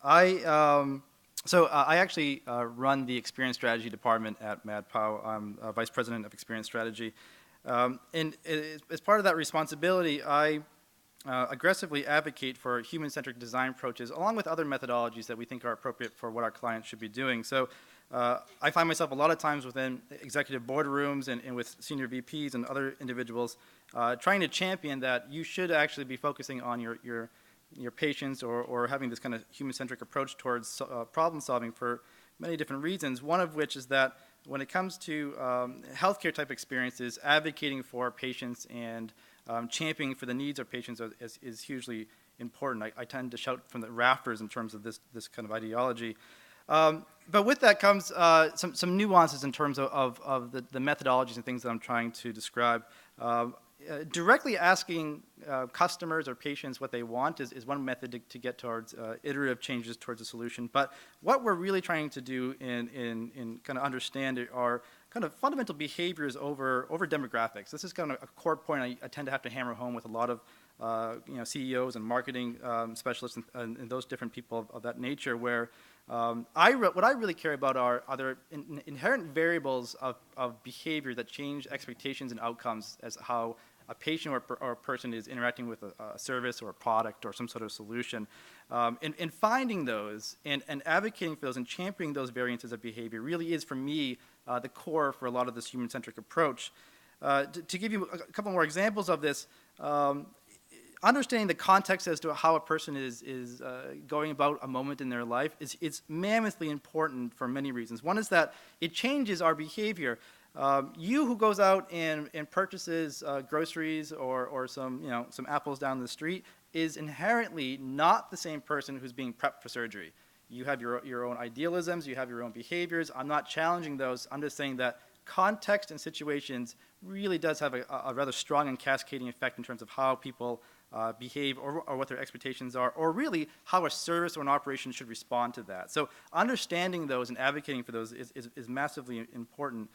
I actually run the experience strategy department at MadPow. I'm vice president of experience strategy. As part of that responsibility, I aggressively advocate for human-centric design approaches along with other methodologies that we think are appropriate for what our clients should be doing. So I find myself a lot of times within executive boardrooms and with senior VPs and other individuals trying to champion that you should actually be focusing on your patients or having this kind of human-centric approach towards problem solving for many different reasons, one of which is that when it comes to healthcare type experiences, advocating for patients and championing for the needs of patients is hugely important. I tend to shout from the rafters in terms of this kind of ideology. But with that comes some nuances in terms of the methodologies and things that I'm trying to describe. Directly asking customers or patients what they want is one method to get towards iterative changes towards a solution. But what we're really trying to do in kind of understand it are kind of fundamental behaviors over demographics. This is kind of a core point I tend to have to hammer home with a lot of CEOs and marketing specialists and those different people of that nature, where what I really care about are there inherent variables of behavior that change expectations and outcomes as how a patient or a person is interacting with a service or a product or some sort of solution. And finding those and advocating for those and championing those variances of behavior really is, for me, the core for a lot of this human-centric approach. To give you a couple more examples of this, understanding the context as to how a person is going about a moment in their life is mammothly important for many reasons. One is that it changes our behavior. You who goes out and purchases groceries or some apples down the street is inherently not the same person who's being prepped for surgery. You have your own idealisms, you have your own behaviors. I'm not challenging those. I'm just saying that context and situations really does have a rather strong and cascading effect in terms of how people behave or what their expectations are, or really how a service or an operation should respond to that. So understanding those and advocating for those is massively important.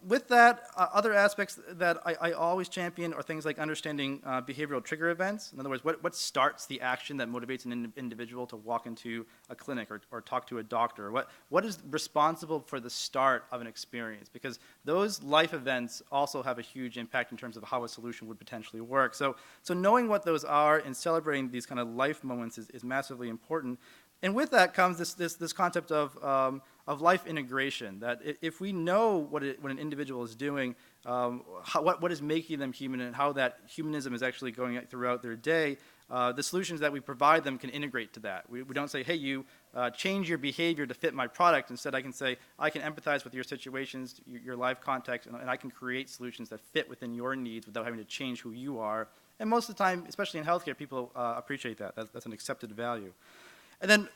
With that, other aspects that I always champion are things like understanding behavioral trigger events. In other words, what starts the action that motivates an individual to walk into a clinic or talk to a doctor? What is responsible for the start of an experience? Because those life events also have a huge impact in terms of how a solution would potentially work. So knowing what those are and celebrating these kind of life moments is massively important. And with that comes this concept of life integration, that if we know what an individual is doing, what is making them human and how that humanism is actually going throughout their day, the solutions that we provide them can integrate to that. We don't say, hey, you change your behavior to fit my product. Instead, I can say, I can empathize with your situations, your life context, and I can create solutions that fit within your needs without having to change who you are. And most of the time, especially in healthcare, people appreciate that. That's an accepted value. And then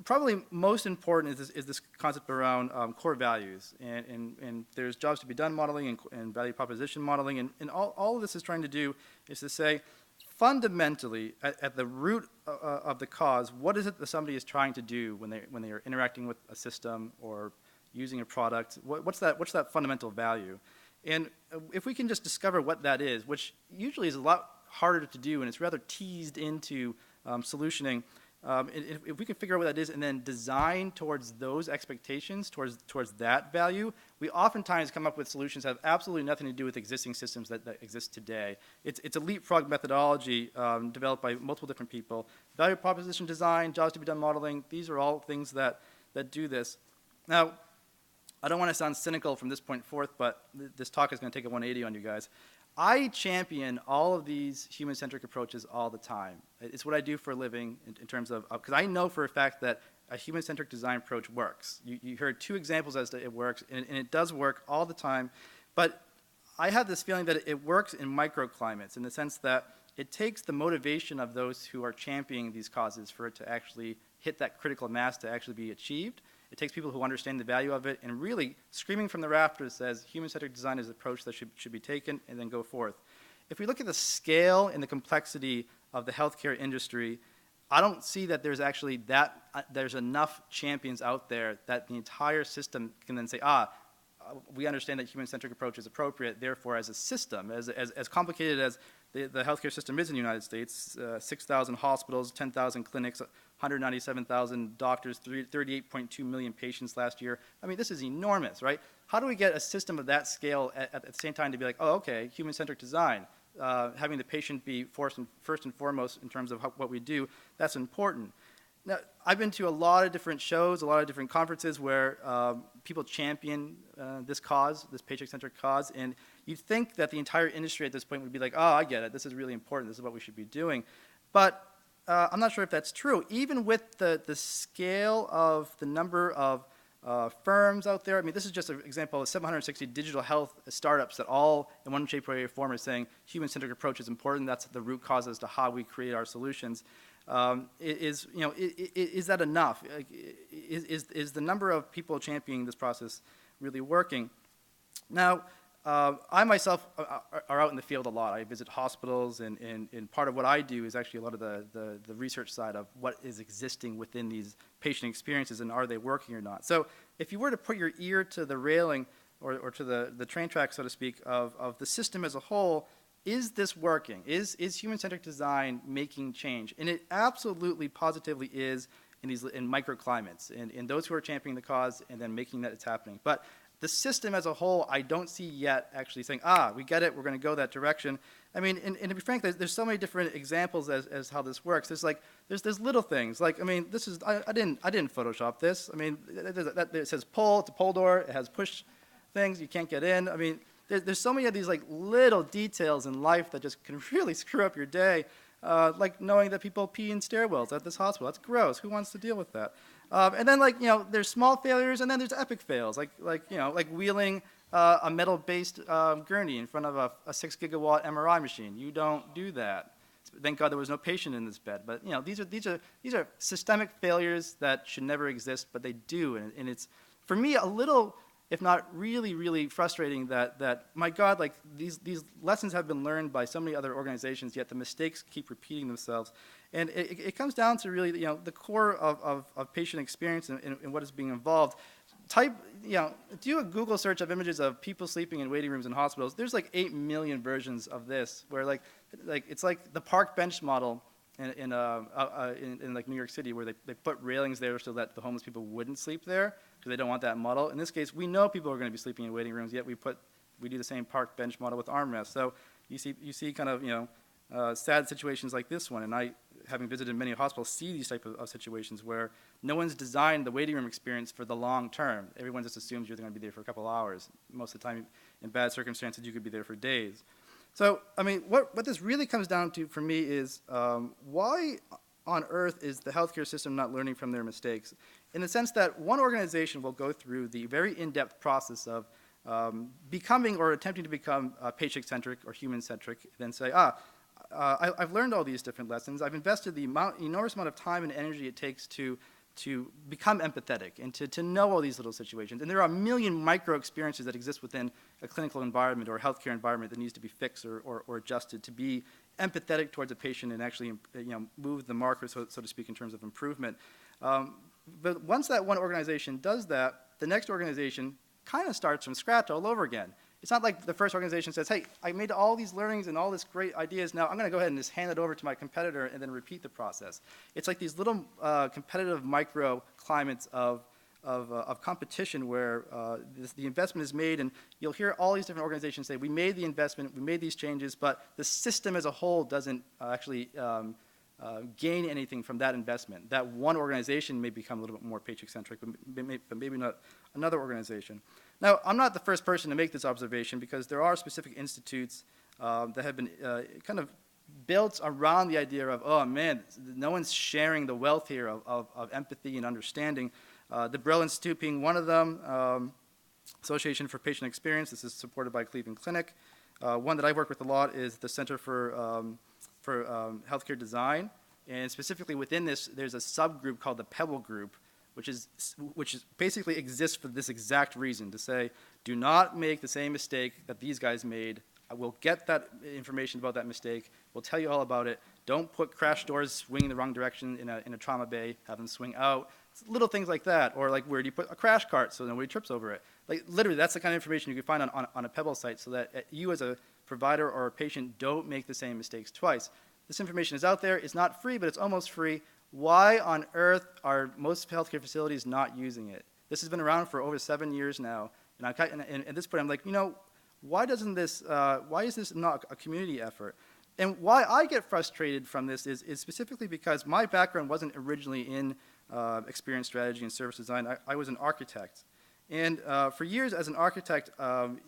probably most important is this concept around core values. And there's jobs to be done modeling and value proposition modeling. And all of this is trying to do is to say, fundamentally, at the root of the cause, what is it that somebody is trying to do when they are interacting with a system or using a product? What's that fundamental value? And if we can just discover what that is, which usually is a lot harder to do and it's rather teased into solutioning, if we can figure out what that is and then design towards those expectations, towards that value, we oftentimes come up with solutions that have absolutely nothing to do with existing systems that exist today. It's a leapfrog methodology developed by multiple different people. Value proposition design, jobs to be done modeling, these are all things that do this. Now, I don't want to sound cynical from this point forth, but this talk is going to take a 180 on you guys. I champion all of these human-centric approaches all the time. It's what I do for a living in terms of, because I know for a fact that a human-centric design approach works. You heard two examples as to it works, and it does work all the time. But I have this feeling that it works in microclimates in the sense that it takes the motivation of those who are championing these causes for it to actually hit that critical mass to actually be achieved. It takes people who understand the value of it and really screaming from the rafters says human-centric design is the approach that should be taken, and then go forth. If we look at the scale and the complexity of the healthcare industry, I don't see that there's actually there's enough champions out there that the entire system can then say, we understand that human-centric approach is appropriate, therefore as a system, as complicated as the healthcare system is in the United States, 6,000 hospitals, 10,000 clinics, 197,000 doctors, 38.2 million patients last year. I mean, this is enormous, right? How do we get a system of that scale at the same time to be like, oh, okay, human-centric design, having the patient be first and foremost in terms of what we do, that's important. Now, I've been to a lot of different shows, a lot of different conferences where people champion this cause, this patient-centric cause, and you'd think that the entire industry at this point would be like, oh, I get it, this is really important, this is what we should be doing. But I'm not sure if that's true. Even with the scale of the number of firms out there, I mean, this is just an example of 760 digital health startups that all, in one shape or form, are saying human-centric approach is important. That's the root cause as to how we create our solutions. Is that enough? Is the number of people championing this process really working? Now, I myself are out in the field a lot. I visit hospitals, and part of what I do is actually a lot of the research side of what is existing within these patient experiences and are they working or not. So if you were to put your ear to the railing or to the train track, so to speak, of the system as a whole, is this working? Is human-centric design making change? And it absolutely, positively is in microclimates, and those who are championing the cause and then making that it's happening. But the system as a whole, I don't see yet actually saying, we get it, we're going to go that direction. I mean, and to be frank, there's so many different examples as how this works. There's little things, like, I mean, this is, I didn't Photoshop this. I mean, it says pull, it's a pull door, it has push things, you can't get in. I mean, there's so many of these like little details in life that just can really screw up your day, like knowing that people pee in stairwells at this hospital. That's gross. Who wants to deal with that? And then, like, there's small failures, and then there's epic fails, like wheeling a metal-based gurney in front of a 6 gigawatt MRI machine. You don't do that. Thank God there was no patient in this bed. But these are systemic failures that should never exist, but they do, and it's, for me, a little, if not really, really frustrating that my God, like these lessons have been learned by so many other organizations, yet the mistakes keep repeating themselves. And it comes down to really, the core of patient experience and what is being involved. Do a Google search of images of people sleeping in waiting rooms in hospitals. There's like 8 million versions of this, where like it's like the park bench model in like New York City, where they put railings there so that the homeless people wouldn't sleep there because they don't want that model. In this case, we know people are going to be sleeping in waiting rooms, yet we do the same park bench model with armrests. So you see kind of sad situations like this one, and I, having visited many hospitals, see these type of situations where no one's designed the waiting room experience for the long term. Everyone just assumes you're going to be there for a couple hours. Most of the time, in bad circumstances, you could be there for days. So, I mean, what this really comes down to for me is why on earth is the healthcare system not learning from their mistakes? In the sense that one organization will go through the very in-depth process of becoming or attempting to become patient-centric or human-centric, then say, I've learned all these different lessons. I've invested the enormous amount of time and energy it takes to become empathetic and to know all these little situations. And there are a million micro experiences that exist within a clinical environment or a healthcare environment that needs to be fixed or adjusted to be empathetic towards a patient and actually move the marker, so to speak, in terms of improvement. But once that one organization does that, the next organization kind of starts from scratch all over again. It's not like the first organization says, hey, I made all these learnings and all these great ideas. Now I'm going to go ahead and just hand it over to my competitor and then repeat the process. It's like these little competitive micro climates of competition where the investment is made, and you'll hear all these different organizations say, we made the investment, we made these changes, but the system as a whole doesn't actually gain anything from that investment. That one organization may become a little bit more patient-centric, but maybe not another organization. Now, I'm not the first person to make this observation, because there are specific institutes that have been kind of built around the idea of, oh man, no one's sharing the wealth here of empathy and understanding. The Brill Institute being one of them, Association for Patient Experience. This is supported by Cleveland Clinic. One that I work with a lot is the Center for Healthcare Design, and specifically within this, there's a subgroup called the Pebble Group, which basically exists for this exact reason, to say, do not make the same mistake that these guys made. I will get that information about that mistake. We'll tell you all about it. Don't put crash doors swinging the wrong direction in a trauma bay. Have them swing out. It's little things like that. Or like, where do you put a crash cart so nobody trips over it? Like, literally, that's the kind of information you can find on a Pebble site, so that you as a provider or a patient don't make the same mistakes twice. This information is out there. It's not free, but it's almost free. Why on earth are most healthcare facilities not using it? This has been around for over 7 years now, and at this point, I'm like, why is this not a community effort? And why I get frustrated from this is specifically because my background wasn't originally in experience strategy and service design. I was an architect. And for years as an architect,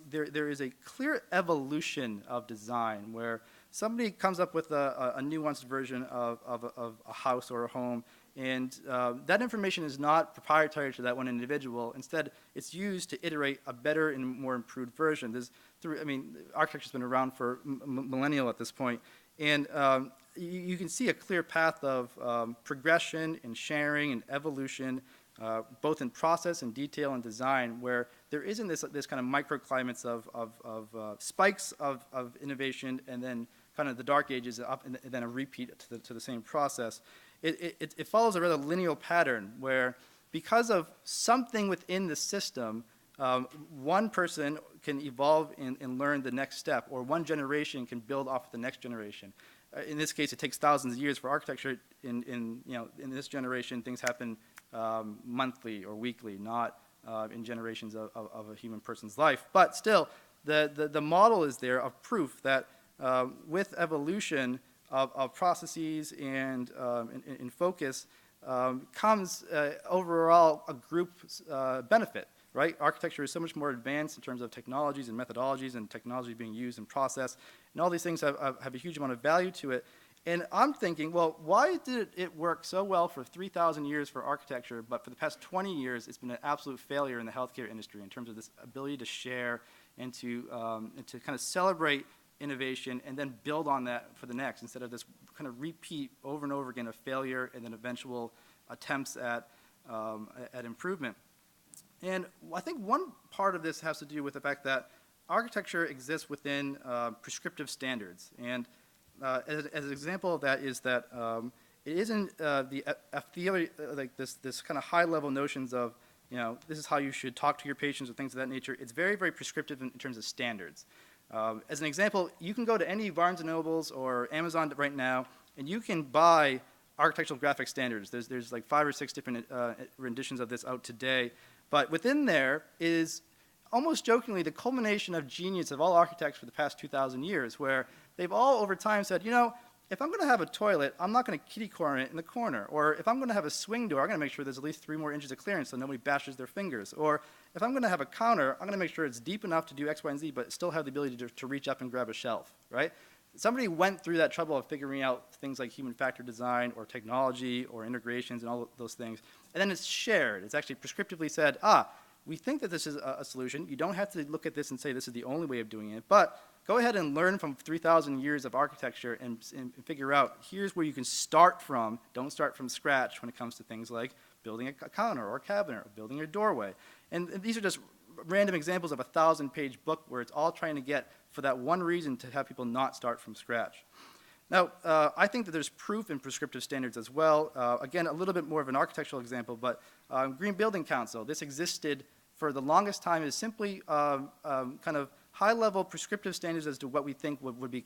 there is a clear evolution of design where somebody comes up with a nuanced version of a house or a home, and that information is not proprietary to that one individual. Instead, it's used to iterate a better and more improved version. Architecture's been around for millennial at this point, and you can see a clear path of progression and sharing and evolution, both in process and detail and design, where there isn't this kind of microclimates of spikes of innovation and then kind of the dark ages up and then a repeat to the same process. It follows a rather linear pattern where, because of something within the system, one person can evolve and learn the next step, or one generation can build off of the next generation. In this case, it takes thousands of years for architecture. In this generation, things happen monthly or weekly, not in generations of a human person's life. But still, the model is there of proof that with evolution of processes and in focus comes overall a group benefit, right? Architecture is so much more advanced in terms of technologies and methodologies and technology being used in process, and all these things have a huge amount of value to it. And I'm thinking, well, why did it work so well for 3,000 years for architecture, but for the past 20 years, it's been an absolute failure in the healthcare industry in terms of this ability to share and to kind of celebrate innovation and then build on that for the next, instead of this kind of repeat over and over again of failure and then eventual attempts at improvement. And I think one part of this has to do with the fact that architecture exists within prescriptive standards. And as an example of that is that it isn't a theory, like this kind of high-level notions of, this is how you should talk to your patients or things of that nature. It's very, very prescriptive in terms of standards. As an example, you can go to any Barnes & Nobles or Amazon right now, and you can buy architectural graphic standards. There's like 5 or 6 different renditions of this out today. But within there is, almost jokingly, the culmination of genius of all architects for the past 2,000 years, where they've all over time said, if I'm going to have a toilet, I'm not going to kitty corner it in the corner. Or if I'm going to have a swing door, I'm going to make sure there's at least 3 more inches of clearance so nobody bashes their fingers. Or if I'm going to have a counter, I'm going to make sure it's deep enough to do X, Y, and Z, but still have the ability to reach up and grab a shelf, right? Somebody went through that trouble of figuring out things like human factor design or technology or integrations and all those things. And then it's shared. It's actually prescriptively said, we think that this is a solution. You don't have to look at this and say this is the only way of doing it, but go ahead and learn from 3,000 years of architecture and figure out, here's where you can start from. Don't start from scratch when it comes to things like building a counter or a cabinet or building a doorway. And these are just random examples of a 1,000-page book where it's all trying to get, for that one reason, to have people not start from scratch. Now, I think that there's proof in prescriptive standards as well. Again, a little bit more of an architectural example, but Green Building Council, this existed for the longest time as simply kind of high-level prescriptive standards as to what we think would be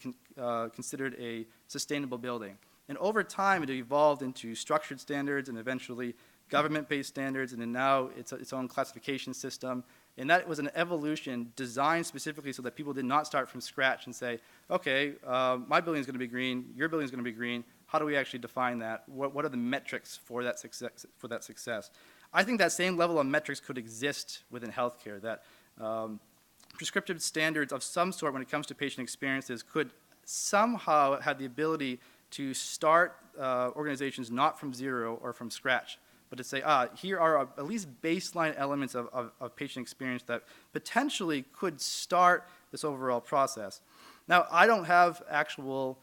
considered a sustainable building. And over time, it evolved into structured standards and eventually government-based standards, and then now it's its own classification system. And that was an evolution designed specifically so that people did not start from scratch and say, okay, my building is going to be green, your building is going to be green. How do we actually define that? What are the metrics for that success? I think that same level of metrics could exist within healthcare, that prescriptive standards of some sort when it comes to patient experiences could somehow have the ability to start organizations not from zero or from scratch, but to say, here are at least baseline elements of patient experience that potentially could start this overall process. Now, I don't have actual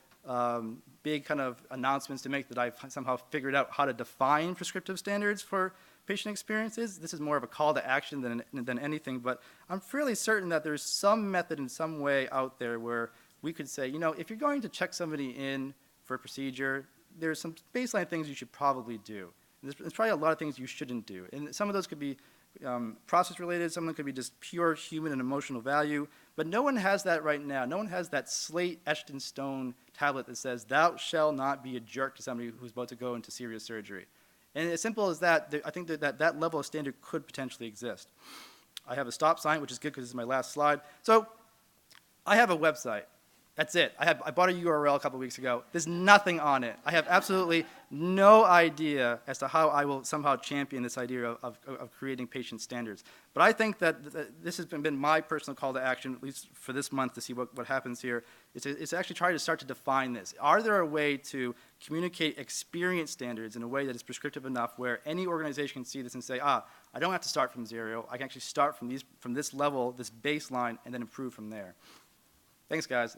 big kind of announcements to make that I've somehow figured out how to define prescriptive standards for patient experiences. This is more of a call to action than anything, but I'm fairly certain that there's some method in some way out there where we could say, if you're going to check somebody in for a procedure, there's some baseline things you should probably do. There's probably a lot of things you shouldn't do. And some of those could be process-related, some of them could be just pure human and emotional value, but no one has that right now. No one has that slate etched in stone tablet that says, thou shall not be a jerk to somebody who's about to go into serious surgery. And as simple as that, I think that level of standard could potentially exist. I have a stop sign, which is good because this is my last slide. So I have a website. That's it. I bought a URL a couple weeks ago. There's nothing on it. I have absolutely no idea as to how I will somehow champion this idea of creating patient standards. But I think that this has been my personal call to action, at least for this month, to see what happens here, is to actually try to start to define this. Are there a way to communicate experience standards in a way that is prescriptive enough where any organization can see this and say, I don't have to start from zero. I can actually start from this level, this baseline, and then improve from there. Thanks, guys.